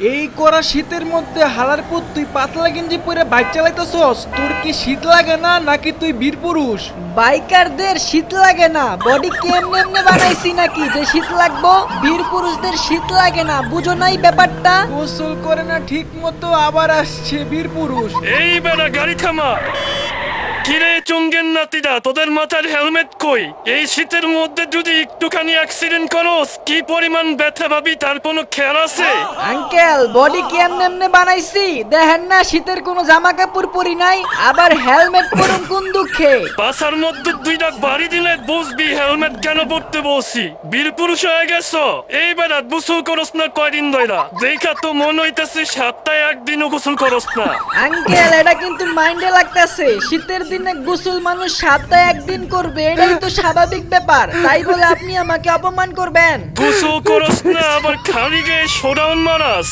এই করা শীতের মধ্যে হালার পর তুই পাতলা গেঞ্জি পরে বাইক চালাইতেছস। তোর কি শীত লাগে না নাকি তুই বীর পুরুষ? বাইকারদের শীত লাগে না, বডি কেমনে এমনি বানাইছি নাকি যে শীত লাগবো? বীর পুরুষদের শীত লাগে না, বুঝো নাই ব্যাপারটা? গোসল করে না ঠিক মতো আবার আসছে বীর পুরুষ। এই বেটা গাড়ি থামা। কিরে চঙ্গের নাতিদা, তোদের মাথার হেলমেট কই? এই শীতের মধ্যে যদি একটুখানি অ্যাক্সিডেন্ট করস কি পরিমাণ ব্যথা পাবি তার কোনো খেয়াল আছে? আঙ্কেল বডি কেমনে এমনি বানাইছি দেখেন না? শীতের কোনো জামা কাপড় পরি নাই, আবার হেলমেট পরুন কোন দুঃখে? বাসার মধ্যে দুইটা বাড়ি দিলে বুঝবি হেলমেট কেন পড়তে বলছি। বীর পুরুষ হয়ে গেছ, এই বেটা গোসল করস না কয়দিন ধইরা? দেখা তো মনে হইতেছে সপ্তাহে একদিনও গোসল করস না। আঙ্কেল এটা কিন্তু মাইন্ডে লাগতেছে, শীতের দিনে গোসল মানুষ সপ্তাহে একদিন করবে, এটাই তো স্বাভাবিক ব্যাপার। তাই বলে আপনি আমাকে অপমান করবেন? গোসল করস না আবার খালি গায়ে শোডাউন মারাস।